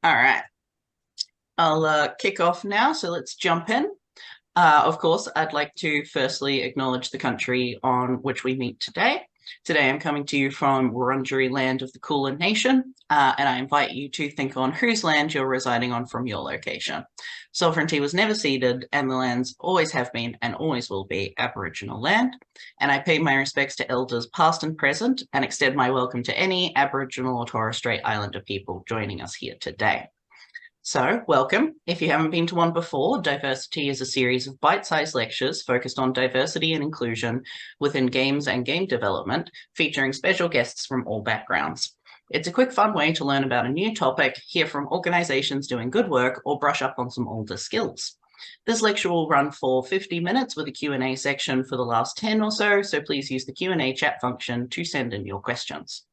All right, I'll kick off now. So let's jump in. Of course, I'd like to firstly acknowledge the country on which we meet today. Today, I'm coming to you from Wurundjeri land of the Kulin Nation, and I invite you to think on whose land you're residing on from your location. Sovereignty was never ceded, and the lands always have been and always will be Aboriginal land. And I pay my respects to elders past and present, and extend my welcome to any Aboriginal or Torres Strait Islander people joining us here today. So, welcome. If you haven't been to one before, Diversi-tea is a series of bite-sized lectures focused on diversity and inclusion within games and game development, featuring special guests from all backgrounds. It's a quick, fun way to learn about a new topic, hear from organizations doing good work, or brush up on some older skills. This lecture will run for 50 minutes with a Q&A section for the last 10 or so please use the Q&A chat function to send in your questions.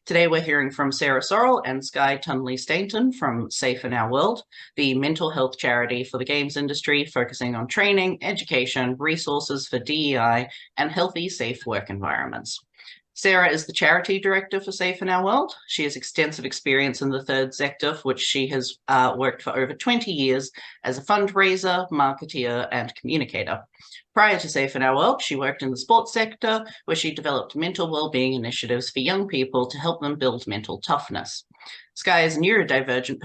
Today we're hearing from Sarah Sorrell and Skye Tunley-Stainton from Safe in Our World, the mental health charity for the games industry, focusing on training, education, resources for DEI, and healthy, safe work environments. Sarah is the charity director for Safe in Our World. She has extensive experience in the third sector, for which she has worked for over 20 years as a fundraiser, marketeer, and communicator. Prior to Safe in Our World, she worked in the sports sector, where she developed mental well-being initiatives for young people to help them build mental toughness. Skye is a neurodivergent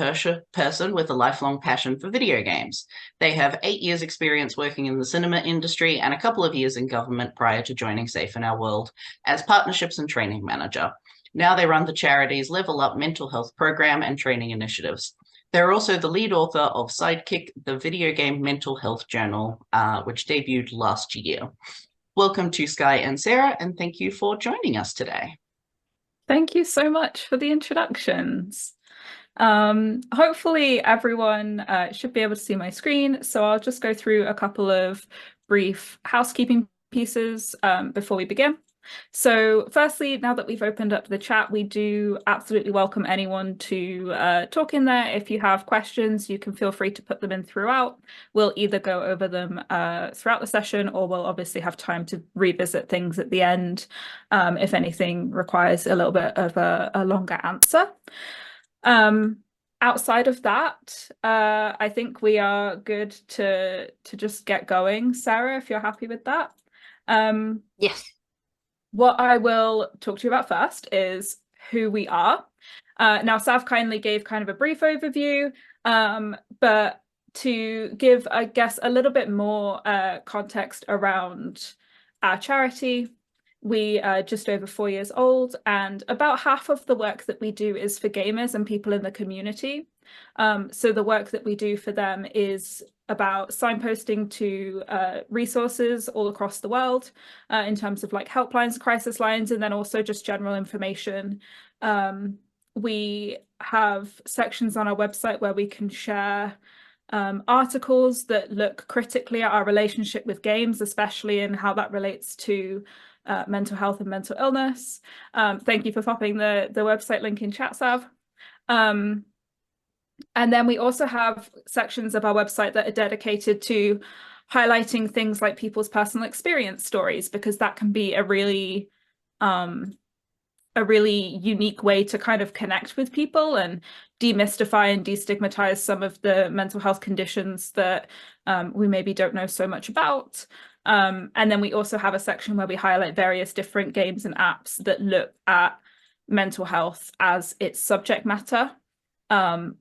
person with a lifelong passion for video games. They have 8 years experience working in the cinema industry and a couple of years in government prior to joining Safe in Our World as partnerships and training manager. Now they run the charity's Level Up mental health program and training initiatives. They're also the lead author of Sidekick, the video game mental health journal, which debuted last year. Welcome to Skye and Sarah, and thank you for joining us today. Thank you so much for the introductions. Hopefully everyone should be able to see my screen, so I'll just go through a couple of brief housekeeping pieces before we begin. So firstly, now that we've opened up the chat, we do absolutely welcome anyone to talk in there. If you have questions, you can feel free to put them in throughout. We'll either go over them throughout the session, or we'll obviously have time to revisit things at the end if anything requires a little bit of a longer answer. Outside of that, I think we are good to just get going. Sarah, if you're happy with that. Yes. What I will talk to you about first is who we are. Now, Sav kindly gave kind of a brief overview, but to give, I guess, a little bit more context around our charity, we are just over 4 years old, and about half of the work that we do is for gamers and people in the community. So the work that we do for them is about signposting to resources all across the world in terms of like helplines, crisis lines, and then also just general information. We have sections on our website where we can share articles that look critically at our relationship with games, especially in how that relates to mental health and mental illness. Thank you for popping the website link in chat, Sav. And then we also have sections of our website that are dedicated to highlighting things like people's personal experience stories, because that can be a really unique way to kind of connect with people and demystify and destigmatize some of the mental health conditions that we maybe don't know so much about. And then we also have a section where we highlight various different games and apps that look at mental health as its subject matter,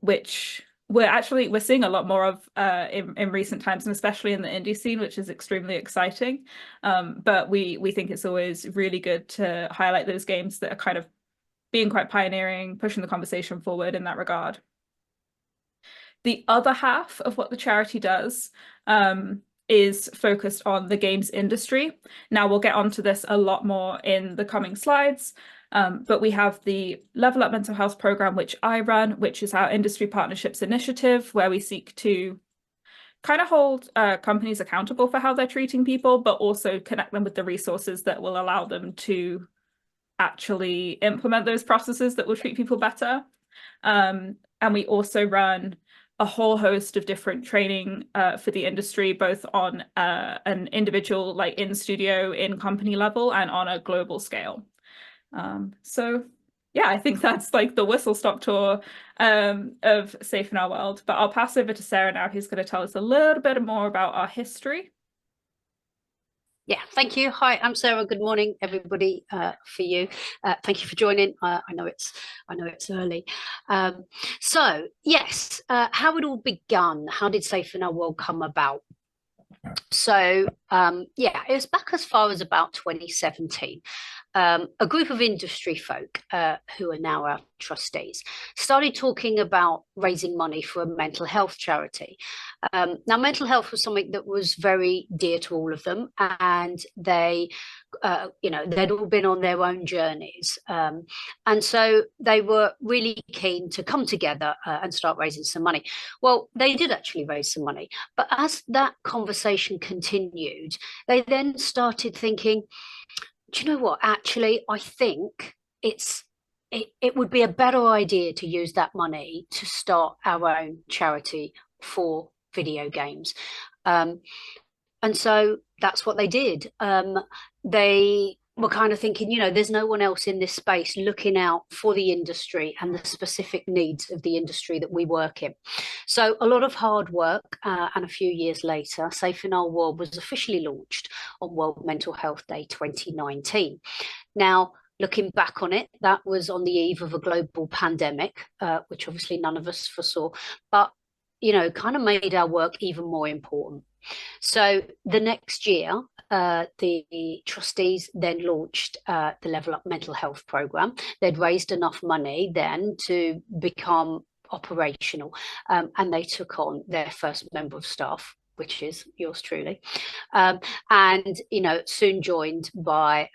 which we're seeing a lot more of in recent times, and especially in the indie scene, which is extremely exciting. But we think it's always really good to highlight those games that are kind of being quite pioneering, pushing the conversation forward in that regard. The other half of what the charity does is focused on the games industry. Now, we'll get onto this a lot more in the coming slides. But we have the Level Up Mental Health program, which I run, which is our industry partnerships initiative, where we seek to kind of hold companies accountable for how they're treating people, but also connect them with the resources that will allow them to actually implement those processes that will treat people better. And we also run a whole host of different training for the industry, both on an individual, like in studio, in company level, and on a global scale. So yeah, I think that's like the whistle-stop tour of Safe in Our World. But I'll pass over to Sarah now, who's going to tell us a little bit more about our history. Yeah, thank you. Hi, I'm Sarah. Good morning, everybody. For you, thank you for joining. I know it's early. So yes, how it all begun. How did Safe in Our World come about? So yeah, it was back as far as about 2017. A group of industry folk who are now our trustees started talking about raising money for a mental health charity. Now, mental health was something that was very dear to all of them, and they, they'd all been on their own journeys, and so they were really keen to come together and start raising some money. Well, they did actually raise some money, but as that conversation continued, they then started thinking, do you know what? Actually, I think it would be a better idea to use that money to start our own charity for video games. And so that's what they did. They were kind of thinking, there's no one else in this space looking out for the industry and the specific needs of the industry that we work in. So a lot of hard work, and a few years later, Safe in Our World was officially launched on World Mental Health Day 2019. Now, looking back on it, that was on the eve of a global pandemic, which obviously none of us foresaw, but kind of made our work even more important. So the next year, the trustees then launched the Level Up Mental Health Programme. They'd raised enough money then to become operational, and they took on their first member of staff, which is yours truly, and soon joined by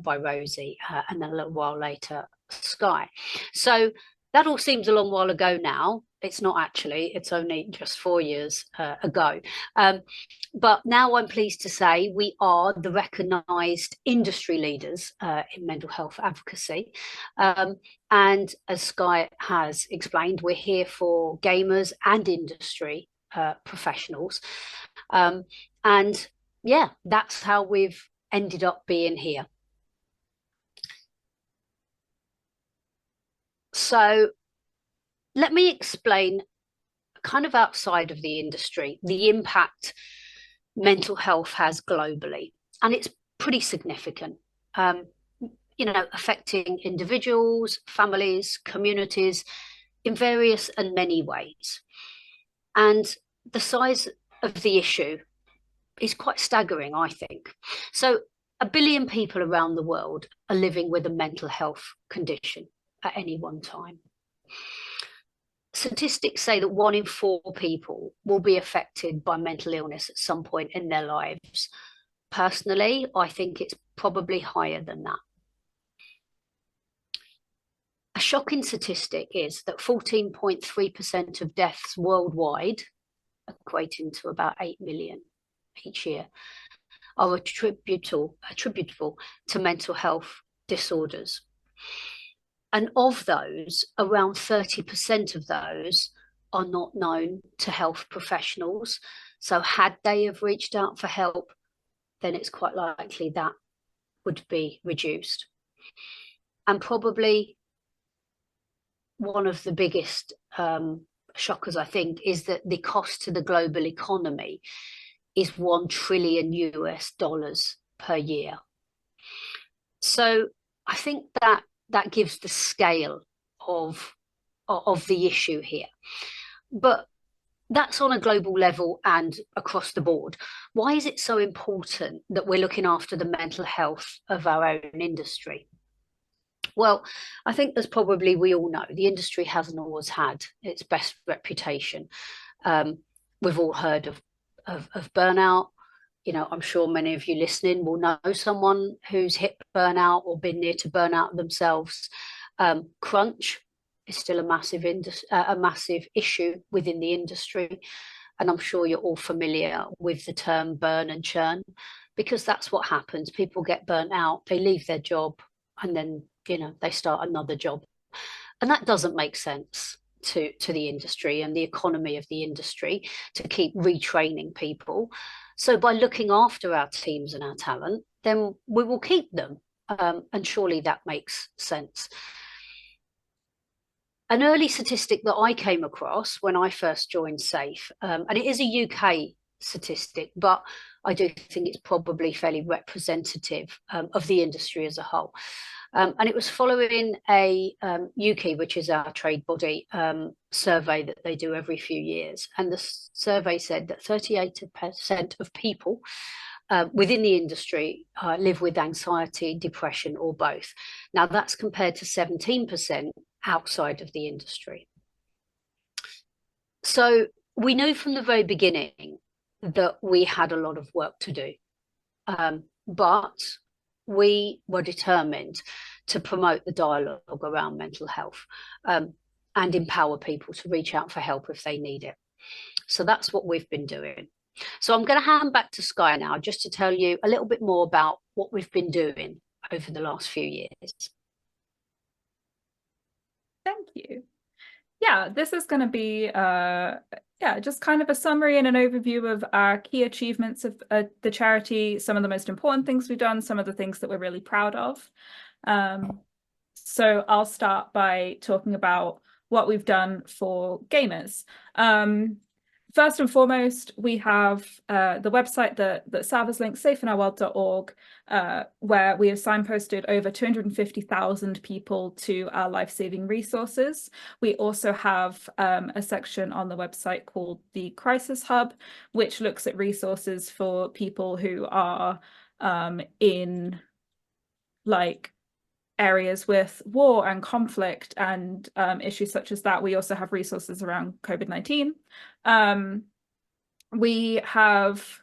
Rosie, and then a little while later Sky. So that all seems a long while ago now. It's not actually, it's only just 4 years ago. But now I'm pleased to say we are the recognised industry leaders in mental health advocacy. And as Sky has explained, we're here for gamers and industry professionals. And yeah, that's how we've ended up being here. So let me explain, kind of outside of the industry, the impact mental health has globally. And it's pretty significant, affecting individuals, families, communities in various and many ways. And the size of the issue is quite staggering, I think. So 1 billion people around the world are living with a mental health condition at any one time. Statistics say that 1 in 4 people will be affected by mental illness at some point in their lives. Personally, I think it's probably higher than that. A shocking statistic is that 14.3% of deaths worldwide, equating to about 8 million each year, are attributable to mental health disorders. And of those, around 30% of those are not known to health professionals. So had they have reached out for help, then it's quite likely that would be reduced. And probably one of the biggest shockers, I think, is that the cost to the global economy is $1 trillion per year. So I think that gives the scale of the issue here. But that's on a global level and across the board. Why is it so important that we're looking after the mental health of our own industry? Well, I think as probably we all know, the industry hasn't always had its best reputation. We've all heard of burnout. I'm sure many of you listening will know someone who's hit burnout or been near to burnout themselves. Crunch is still a massive issue within the industry. And I'm sure you're all familiar with the term burn and churn, because that's what happens. People get burnt out, they leave their job, and then, they start another job. And that doesn't make sense to the industry and the economy of the industry to keep retraining people. So by looking after our teams and our talent, then we will keep them. And surely that makes sense. an early statistic that I came across when I first joined SAFE, and it is a UK statistic, but I do think it's probably fairly representative of the industry as a whole. And it was following a UK, which is our trade body, survey that they do every few years. And the survey said that 38% of people within the industry live with anxiety, depression, or both. Now, that's compared to 17% outside of the industry. So we knew from the very beginning that we had a lot of work to do, but we were determined to promote the dialogue around mental health and empower people to reach out for help if they need it. So that's what we've been doing. So I'm going to hand back to Sky now just to tell you a little bit more about what we've been doing over the last few years. Thank you. Yeah, this is going to be just kind of a summary and an overview of our key achievements of the charity, some of the most important things we've done, some of the things that we're really proud of. So I'll start by talking about what we've done for gamers. First and foremost, we have the website that Sav has linked, safeinourworld.org, where we have signposted over 250,000 people to our life-saving resources. We also have a section on the website called the Crisis Hub, which looks at resources for people who are in like areas with war and conflict and issues such as that. We also have resources around COVID-19. We have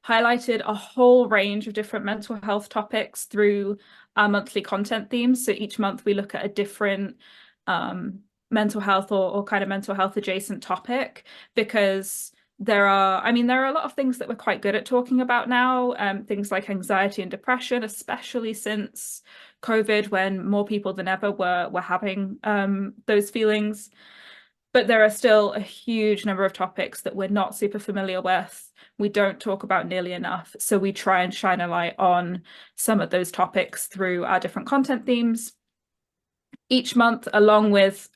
highlighted a whole range of different mental health topics through our monthly content themes. So each month we look at a different mental health or kind of mental health adjacent topic, because there are a lot of things that we're quite good at talking about now, things like anxiety and depression, especially since COVID, when more people than ever were having those feelings. But there are still a huge number of topics that we're not super familiar with. We don't talk about nearly enough. So we try and shine a light on some of those topics through our different content themes. Each month, along with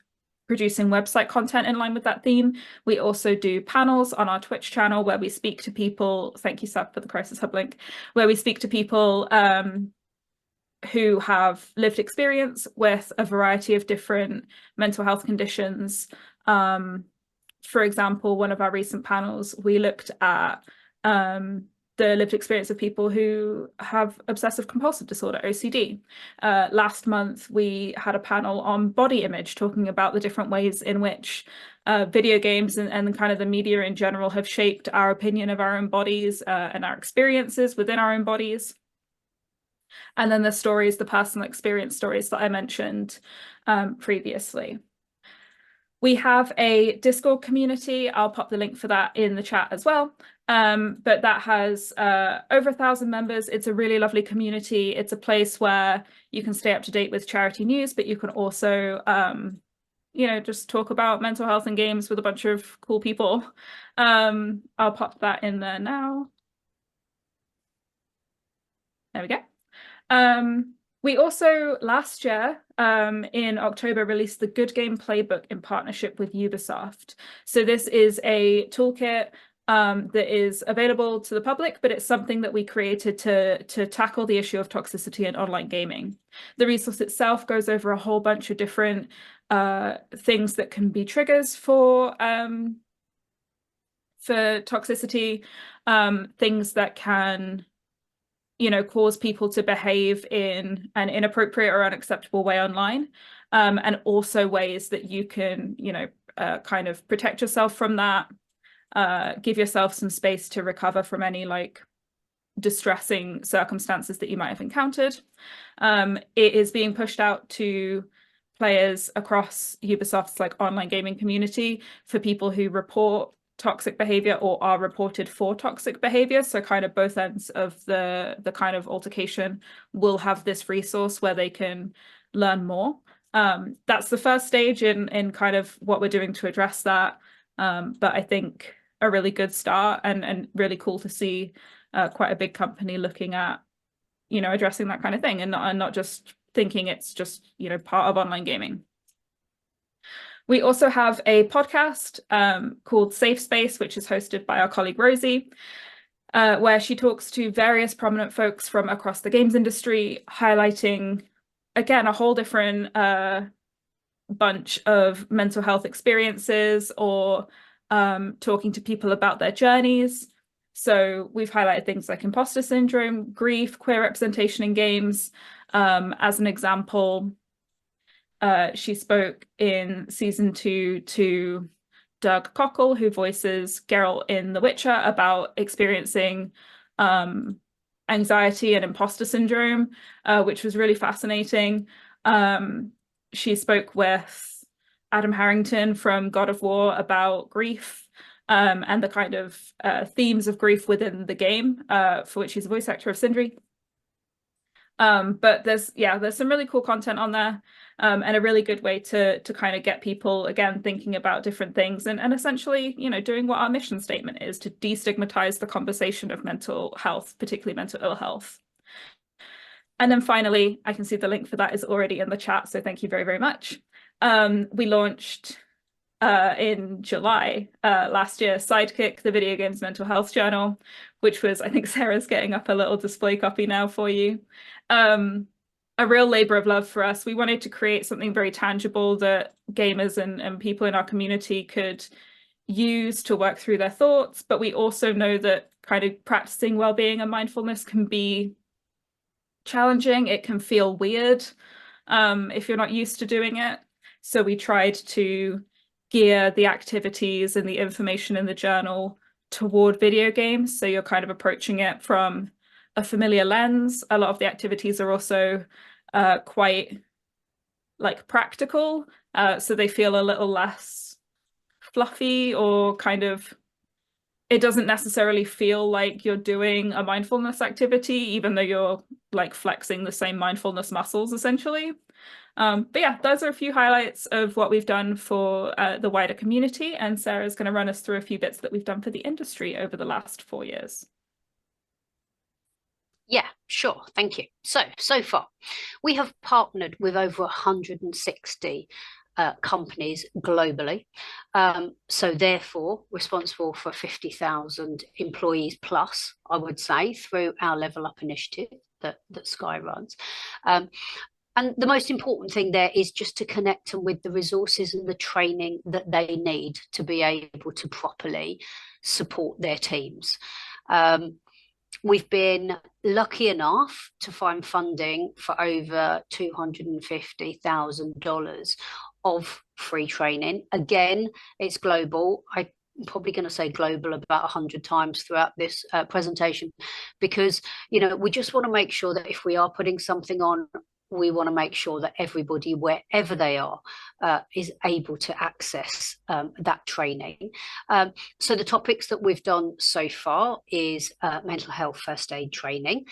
producing website content in line with that theme, we also do panels on our Twitch channel where we speak to people. Thank you, Seth, for the Crisis Hub link, where we speak to people who have lived experience with a variety of different mental health conditions. For example, one of our recent panels, we looked at the lived experience of people who have obsessive compulsive disorder, OCD. Last month, we had a panel on body image, talking about the different ways in which video games and kind of the media in general have shaped our opinion of our own bodies and our experiences within our own bodies. And then the personal experience stories that I mentioned previously. We have a Discord community. I'll pop the link for that in the chat as well. But that has over 1,000 members. It's a really lovely community. It's a place where you can stay up to date with charity news, but you can also, just talk about mental health and games with a bunch of cool people. I'll pop that in there now. There we go. We also last year in October released the Good Game Playbook in partnership with Ubisoft. So this is a toolkit that is available to the public, but it's something that we created to tackle the issue of toxicity in online gaming. The resource itself goes over a whole bunch of different things that can be triggers for toxicity, things that can cause people to behave in an inappropriate or unacceptable way online, and also ways that you can, kind of protect yourself from that, give yourself some space to recover from any distressing circumstances that you might have encountered. It is being pushed out to players across Ubisoft's online gaming community for people who report toxic behavior or are reported for toxic behavior. So kind of both ends of the kind of altercation will have this resource where they can learn more. That's the first stage in kind of what we're doing to address that. But I think a really good start and really cool to see quite a big company looking at, addressing that kind of thing and not just thinking it's just, part of online gaming. We also have a podcast called Safe Space, which is hosted by our colleague Rosie, where she talks to various prominent folks from across the games industry, highlighting, again, a whole different bunch of mental health experiences, or talking to people about their journeys. So we've highlighted things like imposter syndrome, grief, queer representation in games. As an example, she spoke in season 2 to Doug Cockle, who voices Geralt in The Witcher, about experiencing anxiety and imposter syndrome, which was really fascinating. She spoke with Adam Harrington from God of War about grief, and the kind of themes of grief within the game, for which he's a voice actor of Sindri. But there's some really cool content on there, and a really good way to kind of get people, again, thinking about different things, and essentially, doing what our mission statement is, to destigmatize the conversation of mental health, particularly mental ill health. And then finally, I can see the link for that is already in the chat, so thank you very, very much. We launched in July last year, Sidekick, the Video Games Mental Health Journal, which was, I think Sarah's getting up a little display copy now for you. A real labor of love for us. We wanted to create something very tangible that gamers and people in our community could use to work through their thoughts, but we also know that kind of practicing well-being and mindfulness can be challenging. It can feel weird if you're not used to doing it. So we tried to gear the activities and the information in the journal toward video games. So you're kind of approaching it from a familiar lens. A lot of the activities are also quite practical. So they feel a little less fluffy, or kind of, it doesn't necessarily feel like you're doing a mindfulness activity, even though you're flexing the same mindfulness muscles essentially. But yeah, those are a few highlights of what we've done for the wider community, and Sarah's going to run us through a few bits that we've done for the industry over the last 4 years. Yeah, sure. Thank you. So far, we have partnered with over 160 companies globally. So therefore, responsible for 50,000 employees plus, I would say, through our Level Up initiative that Sky runs. And the most important thing there is just to connect them with the resources and the training that they need to be able to properly support their teams. We've been lucky enough to find funding for over $250,000 of free training. Again, it's global. I'm probably going to say global about 100 times throughout this presentation, because, we just want to make sure that if we are putting something on, we want to make sure that everybody, wherever they are, is able to access that training. So the topics that we've done so far is mental health first aid training.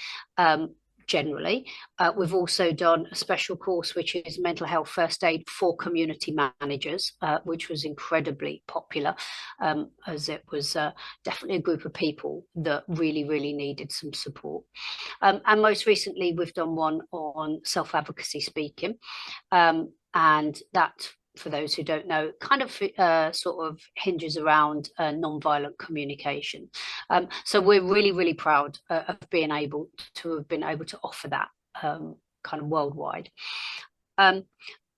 Generally, we've also done a special course, which is mental health first aid for community managers, which was incredibly popular, as it was definitely a group of people that really, really needed some support. And most recently, we've done one on self-advocacy speaking, and that, for those who don't know, kind of sort of hinges around non-violent communication. So we're really, really proud of being able to offer that kind of worldwide.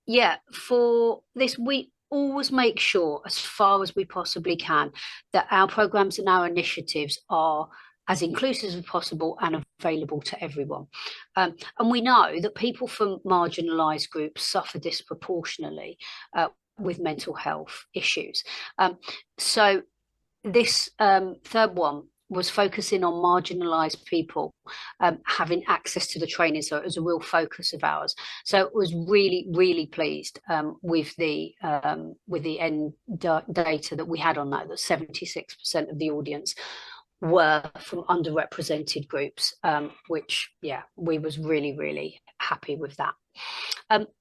Yeah, for this, we always make sure, as far as we possibly can, that our programs and our initiatives are as inclusive as possible and available to everyone. And we know that people from marginalised groups suffer disproportionately with mental health issues. So this third one was focusing on marginalised people having access to the training. So it was a real focus of ours. So it was really, really pleased with the end data that we had on that 76% of the audience were from underrepresented groups, which, yeah, we was really, really happy with that.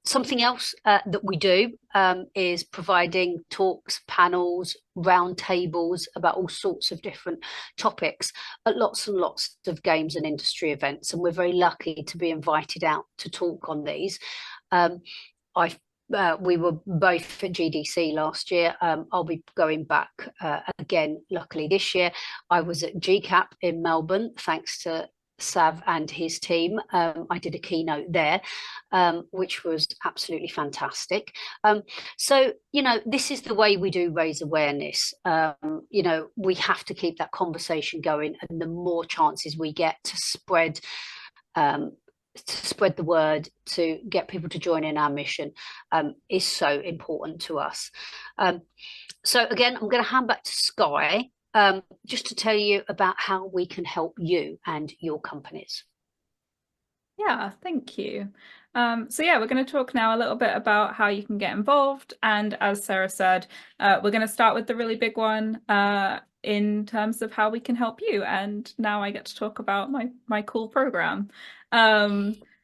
Something else that we do is providing talks, panels, round tables about all sorts of different topics at lots and lots of games and industry events. And we're very lucky to be invited out to talk on these. I we were both at GDC last year. I'll be going back again, luckily this year. I was at GCAP in Melbourne, thanks to Sav and his team. I did a keynote there, which was absolutely fantastic. So, you know, this is the way we do raise awareness. You know, we have to keep that conversation going, and the more chances we get to spread the word, to get people to join in our mission, is so important to us. So again, I'm going to hand back to Sky, just to tell you about how we can help you and your companies. Yeah, thank you. So yeah, we're going to talk now a little bit about how you can get involved. And as Sarah said, we're going to start with the really big one in terms of how we can help you. And now I get to talk about my cool program.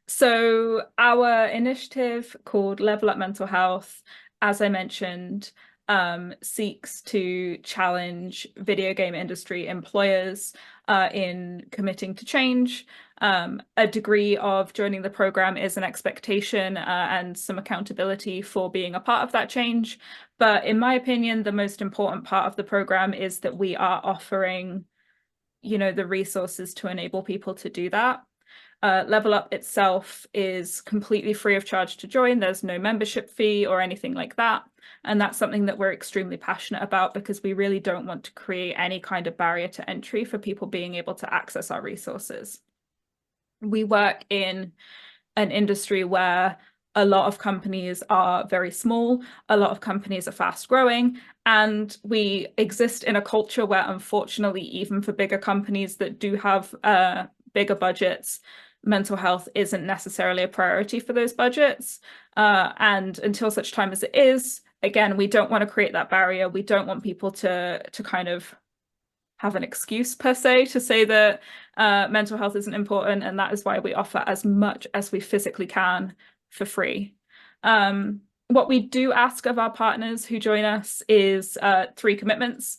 So our initiative called Level Up Mental Health, as I mentioned, seeks to challenge video game industry employers in committing to change. A degree of joining the program is an expectation and some accountability for being a part of that change. But in my opinion, the most important part of the program is that we are offering, you know, the resources to enable people to do that. Level Up itself is completely free of charge to join. There's no membership fee or anything like that. And that's something that we're extremely passionate about, because we really don't want to create any kind of barrier to entry for people being able to access our resources. We work in an industry where a lot of companies are very small, a lot of companies are fast growing, and we exist in a culture where, unfortunately, even for bigger companies that do have bigger budgets, mental health isn't necessarily a priority for those budgets. And until such time as it is, again, we don't want to create that barrier. We don't want people to kind of have an excuse per se to say that mental health isn't important, and that is why we offer as much as we physically can for free. What we do ask of our partners who join us is 3 commitments.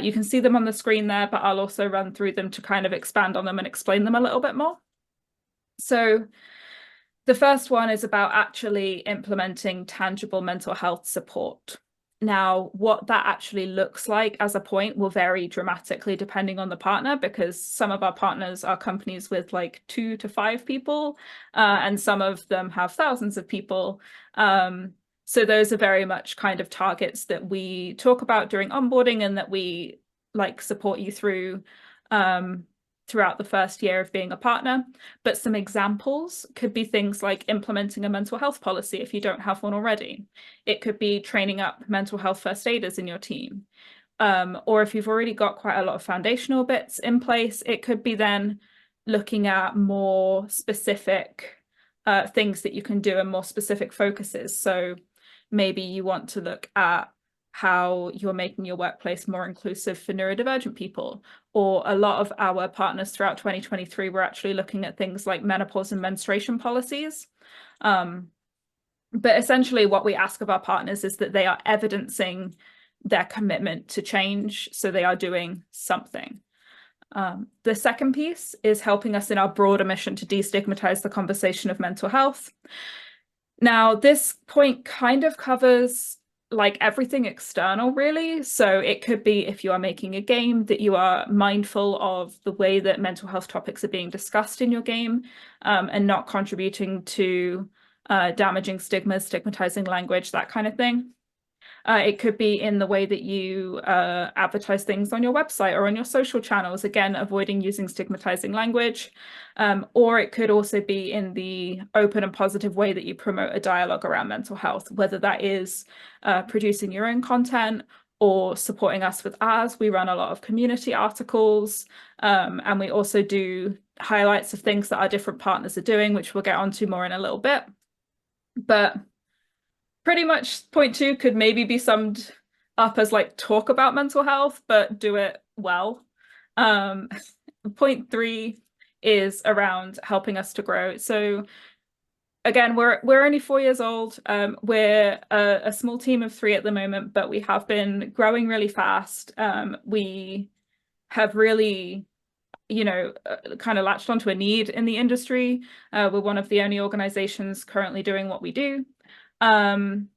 You can see them on the screen there, but I'll also run through them to kind of expand on them and explain them a little bit more. So the first one is about actually implementing tangible mental health support. Now, what that actually looks like as a point will vary dramatically depending on the partner, because some of our partners are companies with like 2 to 5 people, and some of them have thousands of people. So those are very much kind of targets that we talk about during onboarding and that we like support you through throughout the first year of being a partner. But some examples could be things like implementing a mental health policy if you don't have one already. It could be training up mental health first aiders in your team. Or if you've already got quite a lot of foundational bits in place, it could be then looking at more specific things that you can do and more specific focuses. So maybe you want to look at how you're making your workplace more inclusive for neurodivergent people. Or a lot of our partners throughout 2023 were actually looking at things like menopause and menstruation policies. But essentially what we ask of our partners is that they are evidencing their commitment to change, so they are doing something. The second piece is helping us in our broader mission to destigmatize the conversation of mental health. Now, this point kind of covers like everything external, really. So it could be if you are making a game that you are mindful of the way that mental health topics are being discussed in your game, and not contributing to damaging stigmas, stigmatizing language, that kind of thing. It could be in the way that you advertise things on your website or on your social channels, again, avoiding using stigmatizing language. Or it could also be in the open and positive way that you promote a dialogue around mental health, whether that is producing your own content or supporting us with ours. We run a lot of community articles, and we also do highlights of things that our different partners are doing, which we'll get onto more in a little bit. But pretty much point 2 could maybe be summed up as like talk about mental health, but do it well. Point 3 is around helping us to grow. So again, we're only 4 years old. We're a small team of 3 at the moment, but we have been growing really fast. We have really, you know, kind of latched onto a need in the industry. We're one of the only organizations currently doing what we do. And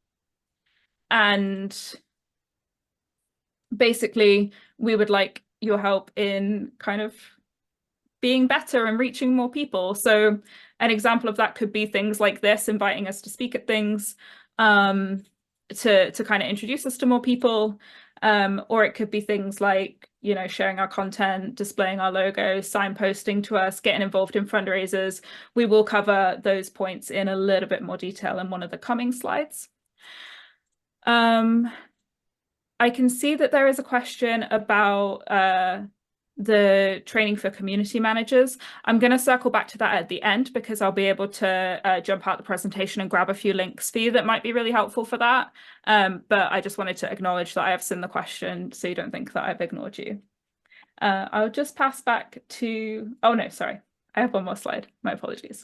basically, we would like your help in kind of being better and reaching more people. So an example of that could be things like this, inviting us to speak at things, to kind of introduce us to more people. Or it could be things like, you know, sharing our content, displaying our logo, signposting to us, getting involved in fundraisers. We will cover those points in a little bit more detail in one of the coming slides. I can see that there is a question about the training for community managers. I'm going to circle back to that at the end because I'll be able to jump out the presentation and grab a few links for you that might be really helpful for that. But I just wanted to acknowledge that I have seen the question so you don't think that I've ignored you. I'll just pass back to, oh no, sorry. I have one more slide. My apologies.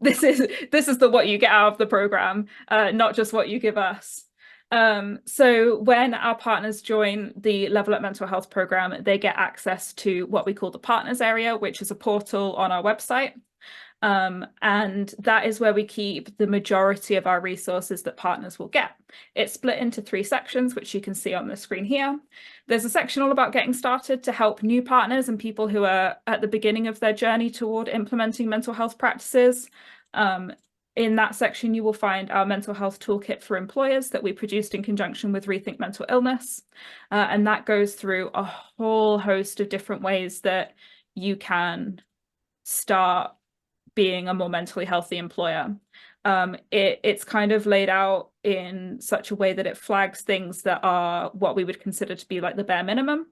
This is the what you get out of the program, not just what you give us. So when our partners join the Level Up Mental Health program, they get access to what we call the partners area, which is a portal on our website. And that is where we keep the majority of our resources that partners will get. It's split into 3 sections, which you can see on the screen here. There's a section all about getting started to help new partners and people who are at the beginning of their journey toward implementing mental health practices. In that section, you will find our mental health toolkit for employers that we produced in conjunction with Rethink Mental Illness. And that goes through a whole host of different ways that you can start being a more mentally healthy employer. It's kind of laid out in such a way that it flags things that are what we would consider to be like the bare minimum.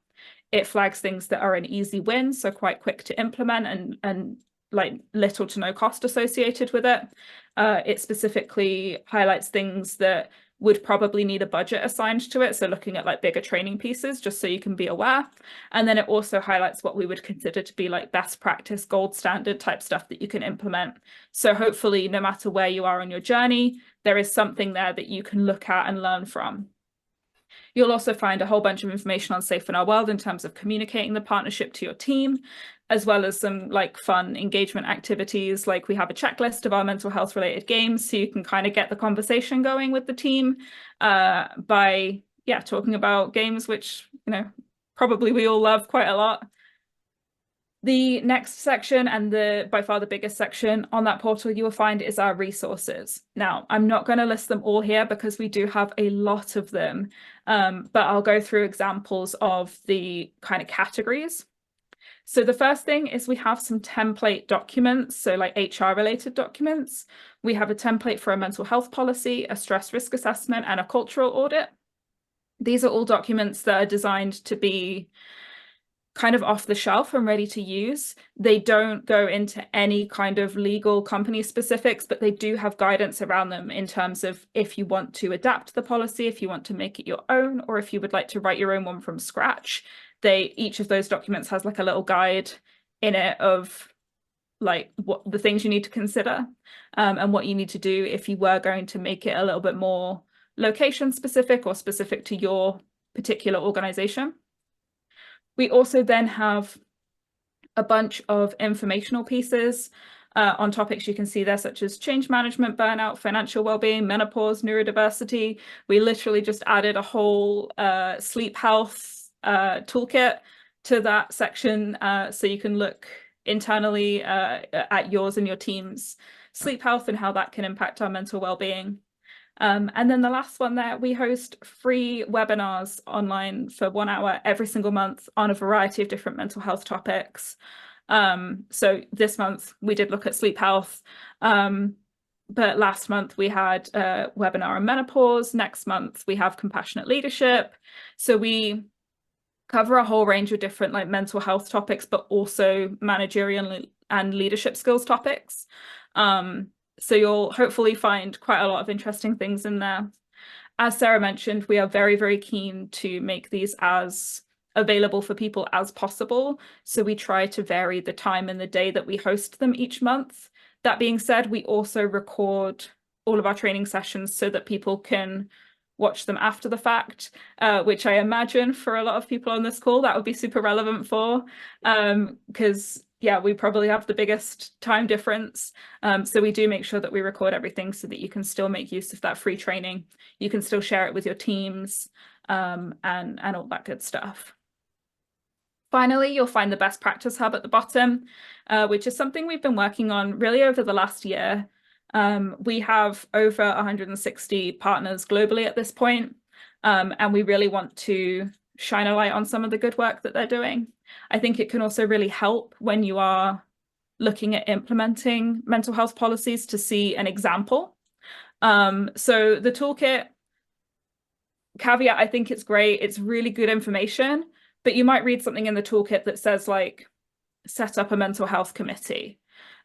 It flags things that are an easy win, so quite quick to implement and like little to no cost associated with it. It specifically highlights things that would probably need a budget assigned to it. So looking at like bigger training pieces, just so you can be aware. And then it also highlights what we would consider to be like best practice, gold standard type stuff that you can implement. So hopefully, no matter where you are on your journey, there is something there that you can look at and learn from. You'll also find a whole bunch of information on Safe in Our World in terms of communicating the partnership to your team, as well as some like fun engagement activities. Like we have a checklist of our mental health related games, so you can kind of get the conversation going with the team by talking about games, which, you know, probably we all love quite a lot. The next section, and by far the biggest section on that portal you will find, is our resources. Now, I'm not going to list them all here because we do have a lot of them, but I'll go through examples of the kind of categories. So the first thing is we have some template documents, so like HR related documents. We have a template for a mental health policy, a stress risk assessment, and a cultural audit. These are all documents that are designed to be kind of off the shelf and ready to use. They don't go into any kind of legal company specifics, but they do have guidance around them in terms of if you want to adapt the policy, if you want to make it your own, or if you would like to write your own one from scratch. Each of those documents has like a little guide in it of like what the things you need to consider and what you need to do if you were going to make it a little bit more location specific or specific to your particular organization. We also then have a bunch of informational pieces on topics you can see there, such as change management, burnout, financial well-being, menopause, neurodiversity. We literally just added a whole sleep health toolkit to that section, so you can look internally at yours and your team's sleep health and how that can impact our mental well-being. And then the last one there, we host free webinars online for 1 hour every single month on a variety of different mental health topics. So this month we did look at sleep health, but last month we had a webinar on menopause. Next month we have compassionate leadership. So we cover a whole range of different like mental health topics, but also managerial and leadership skills topics. So you'll hopefully find quite a lot of interesting things in there. As Sarah mentioned, we are very, very keen to make these as available for people as possible. So we try to vary the time and the day that we host them each month. That being said, we also record all of our training sessions so that people can watch them after the fact, which I imagine for a lot of people on this call, that would be super relevant for, because yeah, we probably have the biggest time difference. So we do make sure that we record everything so that you can still make use of that free training. You can still share it with your teams, and all that good stuff. Finally, you'll find the best practice hub at the bottom, which is something we've been working on really over the last year. We have over 160 partners globally at this point, and we really want to shine a light on some of the good work that they're doing. I think it can also really help when you are looking at implementing mental health policies to see an example. So the toolkit, caveat, I think it's great. It's really good information, but you might read something in the toolkit that says like, set up a mental health committee.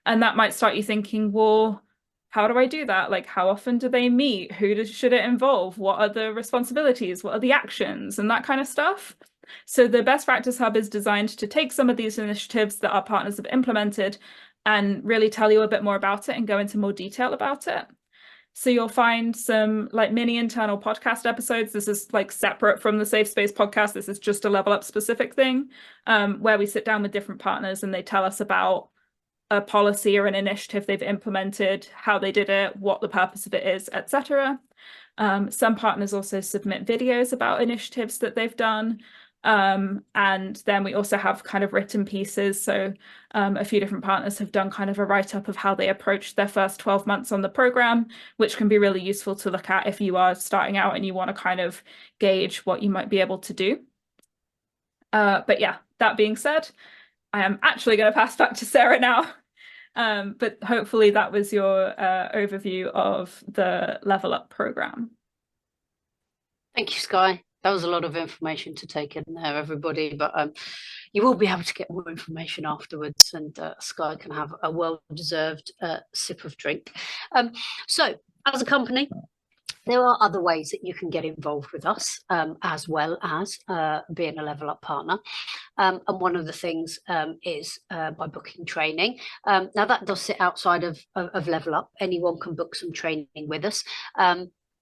And that might start you thinking, well, how do I do that? Like, how often do they meet? Should it involve? What are the responsibilities? What are the actions? And that kind of stuff. So the Best Practice Hub is designed to take some of these initiatives that our partners have implemented and really tell you a bit more about it and go into more detail about it. So you'll find some like mini internal podcast episodes. This is like separate from the Safe Space podcast. This is just a Level Up specific thing, where we sit down with different partners and they tell us about a policy or an initiative they've implemented, how they did it, what the purpose of it is, etc. Some partners also submit videos about initiatives that they've done. And then we also have kind of written pieces. So a few different partners have done kind of a write-up of how they approached their first 12 months on the program, which can be really useful to look at if you are starting out and you want to kind of gauge what you might be able to do. But yeah, that being said, I am actually going to pass back to Sarah now. But hopefully that was your overview of the Level Up program. Thank you, Skye. That was a lot of information to take in there, everybody, but you will be able to get more information afterwards, and Skye can have a well-deserved sip of drink. So, as a company, there are other ways that you can get involved with us, as well as being a Level Up partner. And one of the things is by booking training. Now, that does sit outside of Level Up. Anyone can book some training with us.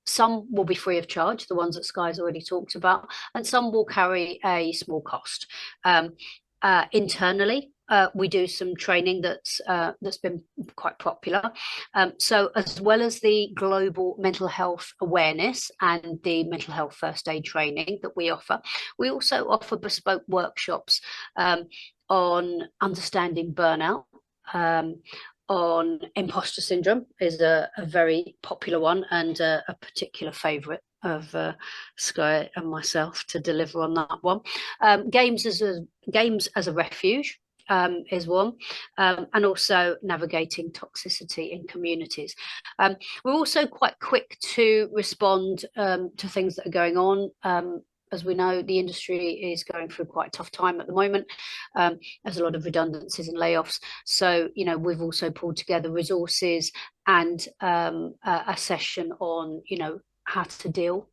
Some will be free of charge, the ones that Skye's already talked about, and some will carry a small cost. Internally, we do some training that's been quite popular. So as well as the global mental health awareness and the mental health first aid training that we also offer bespoke workshops on understanding burnout, on imposter syndrome is a very popular one and a particular favourite of Skye and myself to deliver on that one. Games as a refuge is one, and also navigating toxicity in communities. We're also quite quick to respond to things that are going on. As we know, the industry is going through quite a tough time at the moment. There's a lot of redundancies and layoffs. So, you know, we've also pulled together resources and a session on, you know, how to deal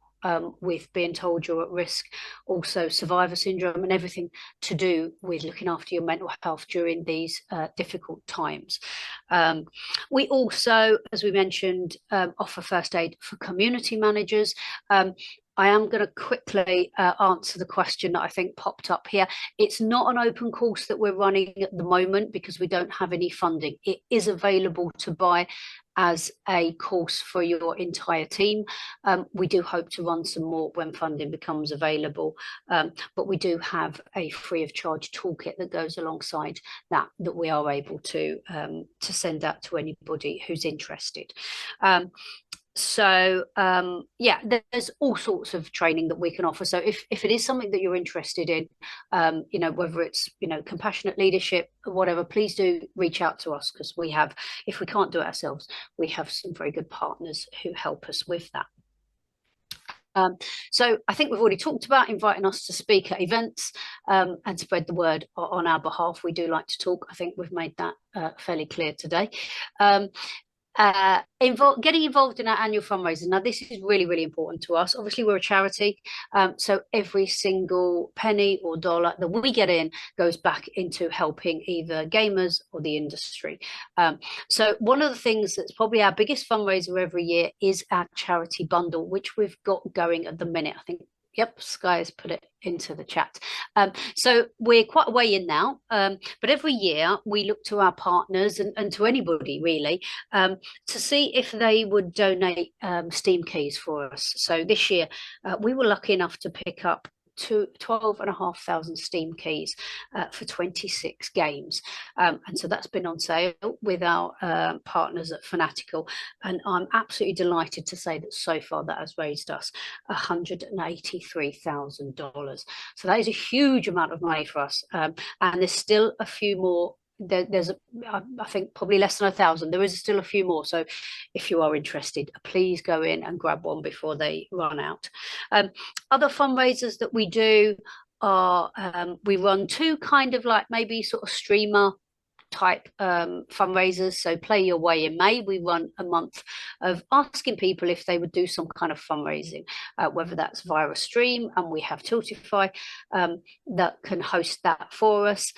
with being told you're at risk, also survivor syndrome, and everything to do with looking after your mental health during these difficult times. We also, as we mentioned, offer first aid for community managers. I am going to quickly answer the question that I think popped up here. It's not an open course that we're running at the moment because we don't have any funding. It is available to buy as a course for your entire team. We do hope to run some more when funding becomes available, but we do have a free of charge toolkit that goes alongside that we are able to send out to anybody who's interested. So yeah, there's all sorts of training that we can offer. So if it is something that you're interested in, you know, whether it's, you know, compassionate leadership or whatever, please do reach out to us, because we have, if we can't do it ourselves, we have some very good partners who help us with that. So I think we've already talked about inviting us to speak at events and spread the word on our behalf. We do like to talk. I think we've made that fairly clear today. Getting involved in our annual fundraising. Now, this is really, really important to us. Obviously, we're a charity, so every single penny or dollar that we get in goes back into helping either gamers or the industry. So one of the things that's probably our biggest fundraiser every year is our charity bundle, which we've got going at the minute. I think, Yep, Sky has put it into the chat. So we're quite a way in now, but every year we look to our partners and to anybody really to see if they would donate Steam keys for us. So this year we were lucky enough to pick up 12,500 Steam keys for 26 games. And so that's been on sale with our partners at Fanatical. And I'm absolutely delighted to say that so far that has raised us $183,000. So that is a huge amount of money for us. And there's still a few more. There's I think probably less than 1,000. There is still a few more, so if you are interested, please go in and grab one before they run out. Other fundraisers that we do are we run two kind of like maybe sort of streamer type fundraisers. So Play Your Way in May, we run a month of asking people if they would do some kind of fundraising, whether that's via a stream, and we have Tiltify that can host that for us,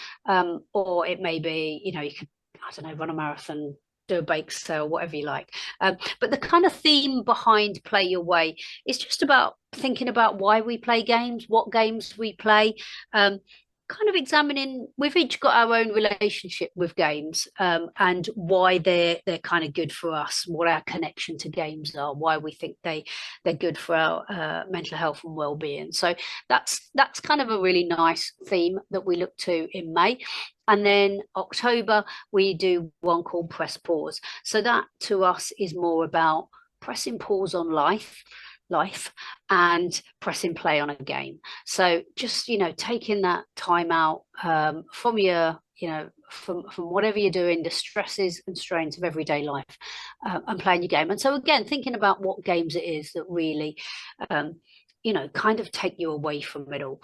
or it may be, you know, you could, I don't know, run a marathon, do a bake sale, whatever you like. But the kind of theme behind Play Your Way is just about thinking about why we play games, what games we play, kind of examining, we've each got our own relationship with games, and why they're kind of good for us, what our connection to games are, why we think they're good for our mental health and well-being. So that's kind of a really nice theme that we look to in May. And then October, we do one called Press Pause. So that to us is more about pressing pause on life and pressing play on a game. So just, you know, taking that time out from your, you know, from whatever you're doing, the stresses and strains of everyday life, and playing your game. And so again, thinking about what games it is that really you know, kind of take you away from it all.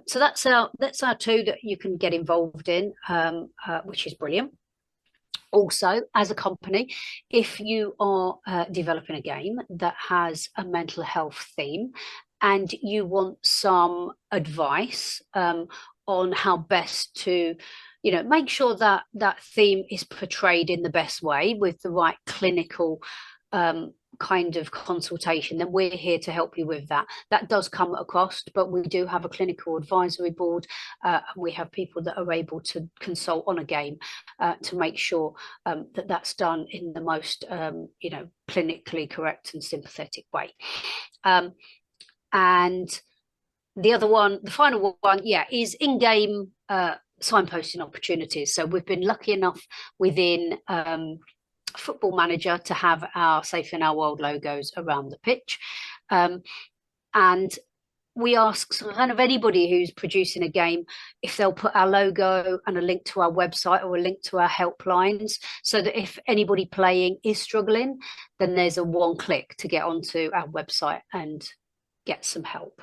So that's our two that you can get involved in, which is brilliant. Also, as a company, if you are developing a game that has a mental health theme and you want some advice on how best to, you know, make sure that that theme is portrayed in the best way with the right clinical kind of consultation, then we're here to help you with that. That does come at a cost, but we do have a clinical advisory board, and we have people that are able to consult on a game to make sure that that's done in the most you know, clinically correct and sympathetic way. And the other one, the final one, yeah, is in-game signposting opportunities. So we've been lucky enough within Football Manager to have our Safe in Our World logos around the pitch, and we ask kind of anybody who's producing a game if they'll put our logo and a link to our website or a link to our helplines, so that if anybody playing is struggling, then there's a one click to get onto our website and get some help.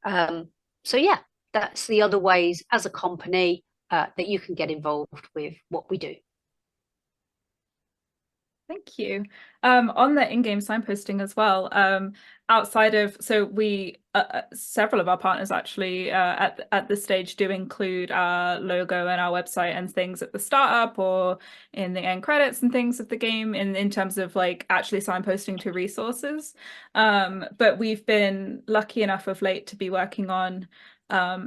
So yeah, that's the other ways as a company that you can get involved with what we do. Thank you. On the in-game signposting as well, outside of, so we, several of our partners actually at this stage do include our logo and our website and things at the startup or in the end credits and things of the game in terms of like actually signposting to resources. But we've been lucky enough of late to be working on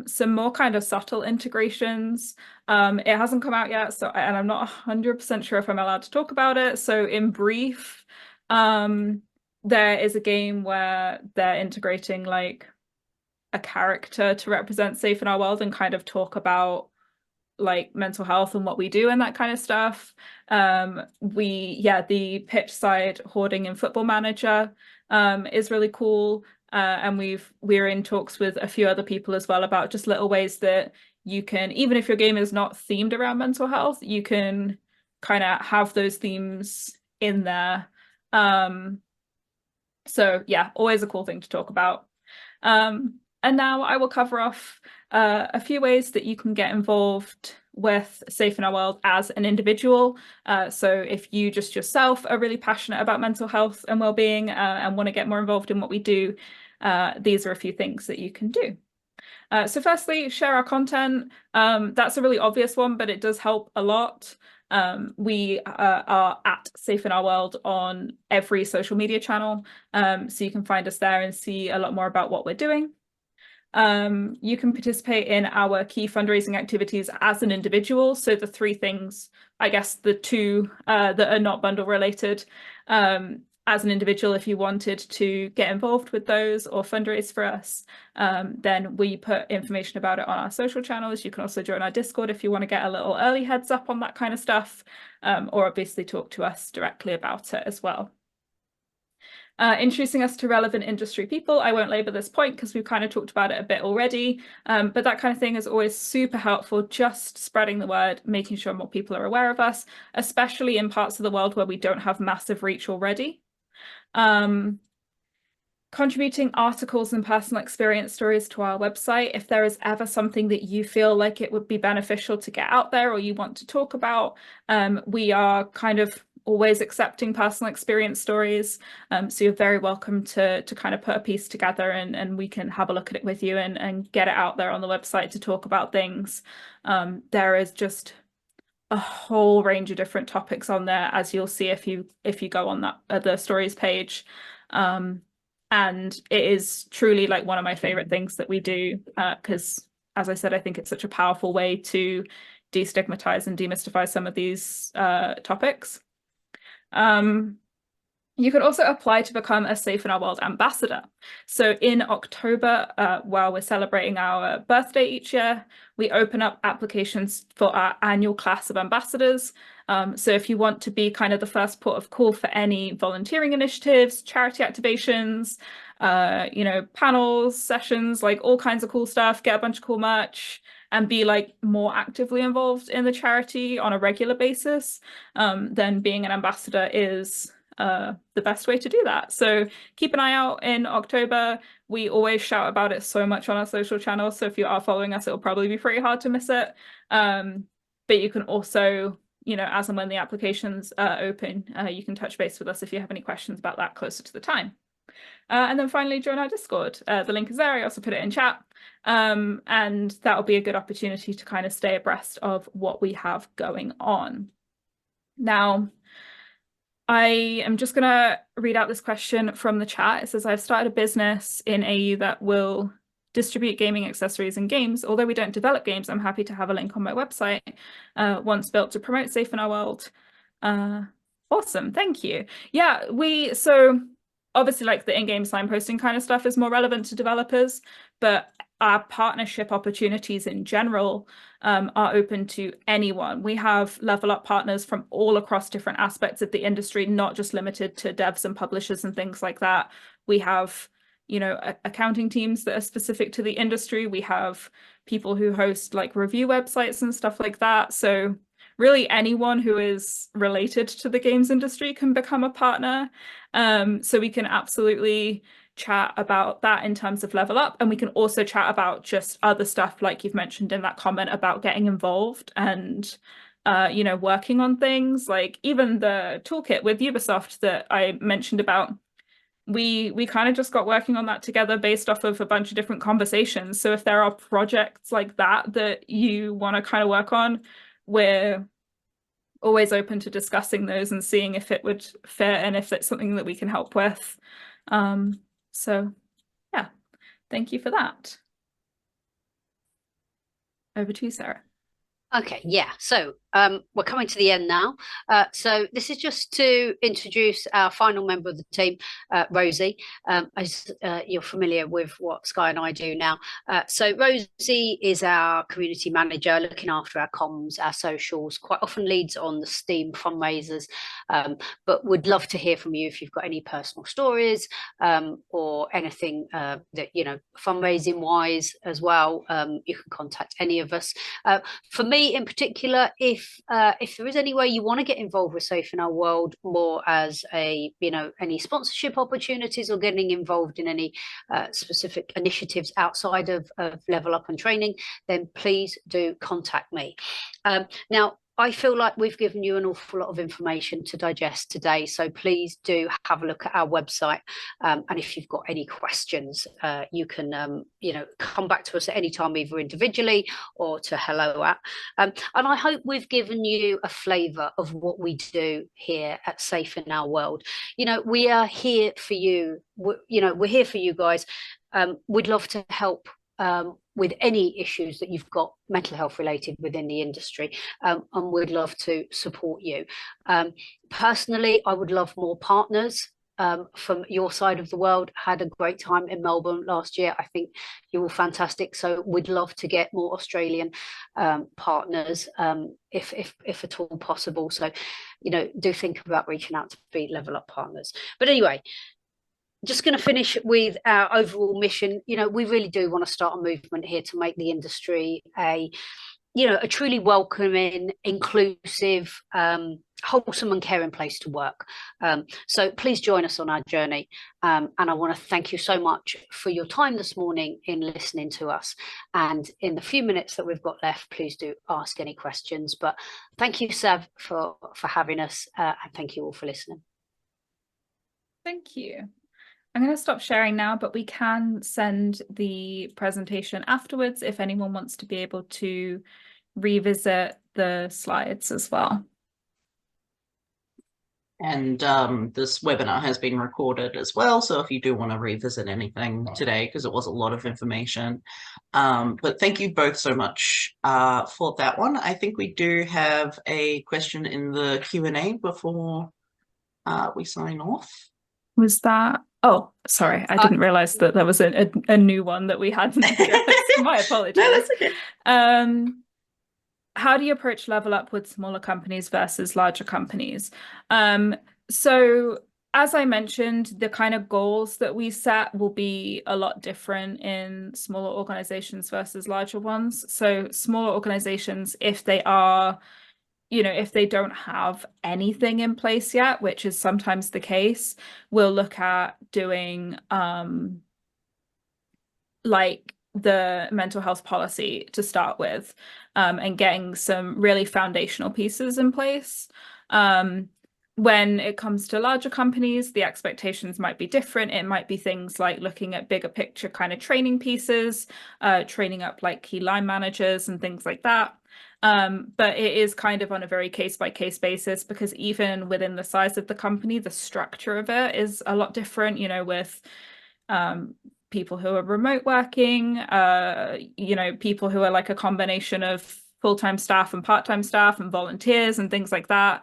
some more kind of subtle integrations. It hasn't come out yet, so, and I'm not 100% sure if I'm allowed to talk about it. So in brief, there is a game where they're integrating like a character to represent Safe in Our World and kind of talk about like mental health and what we do and that kind of stuff. The pitch side hoarding in Football Manager is really cool. And we're in talks with a few other people as well about just little ways that you can, even if your game is not themed around mental health, you can kind of have those themes in there. So yeah, always a cool thing to talk about. And now I will cover off a few ways that you can get involved with Safe in Our World as an individual. So if you just yourself are really passionate about mental health and well-being and want to get more involved in what we do, these are a few things that you can do. So firstly, share our content. That's a really obvious one, but it does help a lot. We are at Safe in Our World on every social media channel, so you can find us there and see a lot more about what we're doing. You can participate in our key fundraising activities as an individual. So the three things, I guess the two that are not bundle related, as an individual, if you wanted to get involved with those or fundraise for us, then we put information about it on our social channels. You can also join our Discord if you want to get a little early heads up on that kind of stuff, or obviously talk to us directly about it as well. Introducing us to relevant industry people. I won't labour this point because we've kind of talked about it a bit already, but that kind of thing is always super helpful, just spreading the word, making sure more people are aware of us, especially in parts of the world where we don't have massive reach already. Contributing articles and personal experience stories to our website. If there is ever something that you feel like it would be beneficial to get out there or you want to talk about, we are kind of always accepting personal experience stories. So you're very welcome to kind of put a piece together and we can have a look at it with you and get it out there on the website to talk about things. There is just a whole range of different topics on there, as you'll see if you go on that the stories page. And it is truly like one of my favorite things that we do, because as I said, I think it's such a powerful way to destigmatize and demystify some of these topics. You can also apply to become a Safe in Our World ambassador. So in October, while we're celebrating our birthday each year, we open up applications for our annual class of ambassadors. So if you want to be kind of the first port of call for any volunteering initiatives, charity activations, you know, panels, sessions, like all kinds of cool stuff, get a bunch of cool merch, and be like more actively involved in the charity on a regular basis, then being an ambassador is the best way to do that. So keep an eye out in October. We always shout about it so much on our social channels, so if you are following us, it'll probably be pretty hard to miss it. But you can also, you know, as and when the applications open, you can touch base with us if you have any questions about that closer to the time. And then finally, join our Discord. The link is there. I also put it in chat. And that'll be a good opportunity to kind of stay abreast of what we have going on. Now, I am just going to read out this question from the chat. It says, I've started a business in AU that will distribute gaming accessories and games. Although we don't develop games, I'm happy to have a link on my website once built to promote Safe in Our World. Awesome, thank you. Yeah, so obviously like the in-game signposting kind of stuff is more relevant to developers, but our partnership opportunities in general are open to anyone. We have level up partners from all across different aspects of the industry, not just limited to devs and publishers and things like that. We have, you know, accounting teams that are specific to the industry. We have people who host like review websites and stuff like that. So really anyone who is related to the games industry can become a partner. So we can absolutely chat about that in terms of level up, and we can also chat about just other stuff like you've mentioned in that comment about getting involved and you know, working on things like even the toolkit with Ubisoft that I mentioned about. We kind of just got working on that together based off of a bunch of different conversations. So if there are projects like that that you want to kind of work on, we're always open to discussing those and seeing if it would fit and if it's something that we can help with. So yeah, thank you for that. Over to you, Sarah. Okay, yeah, so we're coming to the end now. So this is just to introduce our final member of the team, Rosie, as you're familiar with what Sky and I do now. So Rosie is our community manager, looking after our comms, our socials, quite often leads on the Steam fundraisers, but would love to hear from you if you've got any personal stories or anything that, you know, fundraising wise as well. You can contact any of us. For me in particular, if there is any way you want to get involved with Safe in Our World more as a, you know, any sponsorship opportunities or getting involved in any specific initiatives outside of Level Up and training, then please do contact me. Now, I feel like we've given you an awful lot of information to digest today, so please do have a look at our website, and if you've got any questions, you can you know, come back to us at any time, either individually or to hello at. And I hope we've given you a flavour of what we do here at Safe in Our World. You know, we are here for you. You know, we're here for you guys. We'd love to help with any issues that you've got mental health related within the industry, and we'd love to support you. Personally, I would love more partners from your side of the world. Had a great time in Melbourne last year. I think you're all fantastic. So we'd love to get more Australian partners, if at all possible. So, do think about reaching out to be Level Up partners. But anyway, just going to finish with our overall mission. We really do want to start a movement here to make the industry a truly welcoming, inclusive, wholesome and caring place to work. So please join us on our journey. And I want to thank you so much for your time this morning in listening to us. And in the few minutes that we've got left, please do ask any questions. But thank you, Sav, for having us. And thank you all for listening. Thank you. I'm going to stop sharing now, but we can send the presentation afterwards if anyone wants to be able to revisit the slides as well. And this webinar has been recorded as well, so if you do want to revisit anything today, because it was a lot of information. But thank you both so much for that one. I think we do have a question in the Q&A before we sign off. Was that? Oh, sorry, I didn't realize that there was a new one that we hadn't addressed. My apologies. No, that's okay. How do you approach Level Up with smaller companies versus larger companies? So as I mentioned, the kind of goals that we set will be a lot different in smaller organizations versus larger ones. So smaller organizations, if they are, if they don't have anything in place yet, which is sometimes the case, we'll look at doing like the mental health policy to start with, and getting some really foundational pieces in place. When it comes to larger companies, the expectations might be different. It might be things like looking at bigger picture kind of training pieces, training up like key line managers and things like that. But it is kind of on a very case-by-case basis, because even within the size of the company, the structure of it is a lot different, with people who are remote working, people who are like a combination of full-time staff and part-time staff and volunteers and things like that.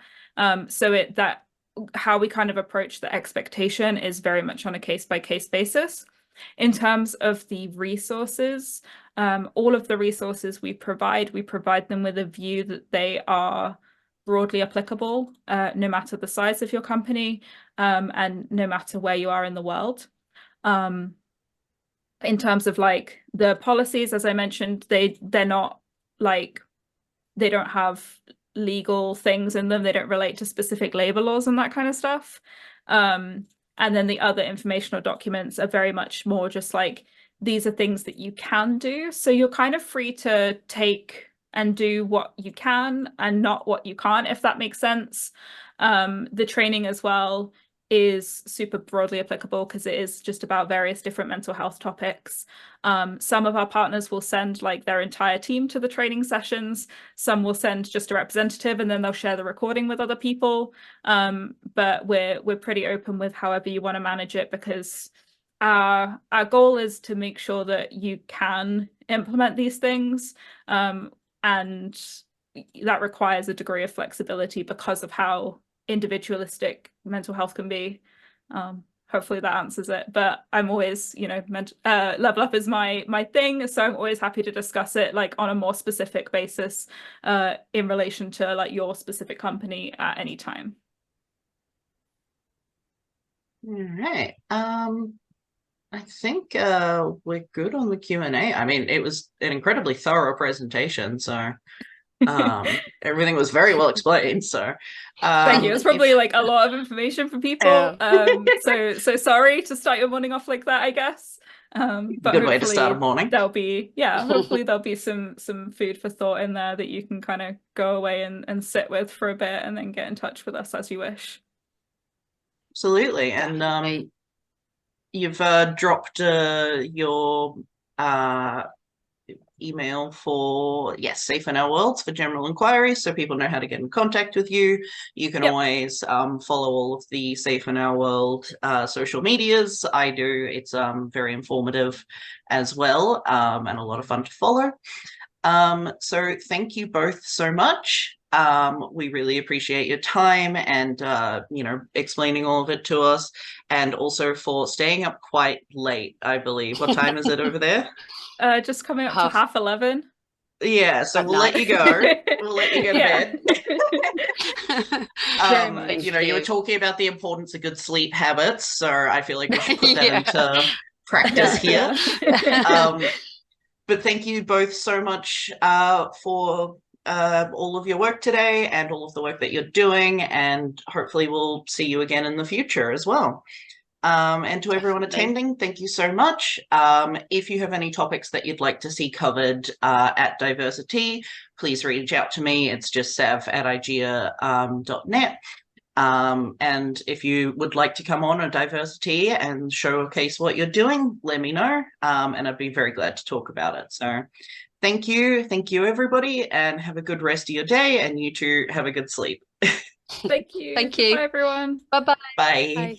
So how we kind of approach the expectation is very much on a case-by-case basis. In terms of the resources, all of the resources we provide them with a view that they are broadly applicable, no matter the size of your company, and no matter where you are in the world. In terms of like the policies, as I mentioned, they're not like, they don't have legal things in them. They don't relate to specific labor laws and that kind of stuff. And then the other informational documents are very much more just like, these are things that you can do. So you're kind of free to take and do what you can and not what you can't, if that makes sense. The training as well is super broadly applicable because it is just about various different mental health topics. Some of our partners will send like their entire team to the training sessions. Some will send just a representative and then they'll share the recording with other people. But we're pretty open with however you want to manage it, because our goal is to make sure that you can implement these things. And that requires a degree of flexibility because of how individualistic mental health can be. Hopefully that answers it, but I'm always, Level Up is my thing, so I'm always happy to discuss it like on a more specific basis in relation to like your specific company at any time. All right. I think we're good on the Q&A. I mean, it was an incredibly thorough presentation, so everything was very well explained. So thank you. It's probably like a lot of information for people. So sorry to start your morning off like that, I guess. But good way to start a morning. There'll be hopefully there'll be some food for thought in there that you can kind of go away and sit with for a bit and then get in touch with us as you wish. Absolutely. And you've dropped your email for, yes, Safe in Our Worlds for general inquiries, so people know how to get in contact with you. You can always follow all of the Safe in Our World social medias. I do. It's very informative as well, and a lot of fun to follow. So thank you both so much. We really appreciate your time and, you know, explaining all of it to us, and also for staying up quite late, I believe. What time is it over there? Just coming up to 11:30. Yeah, so we'll let you go. We'll let you go to bed. Very much. You know, you were talking about the importance of good sleep habits, so I feel like we should put that into practice here. But thank you both so much for all of your work today and all of the work that you're doing, and hopefully we'll see you again in the future as well. And to everyone attending, thank you so much. If you have any topics that you'd like to see covered at Diversi-tea, please reach out to me. It's just sav@igea.net. And if you would like to come on a Diversi-tea and showcase what you're doing, let me know. And I'd be very glad to talk about it. So thank you, everybody, and have a good rest of your day, and you too have a good sleep. Thank you. Thank you. Bye, everyone. Bye-bye. Bye. Bye.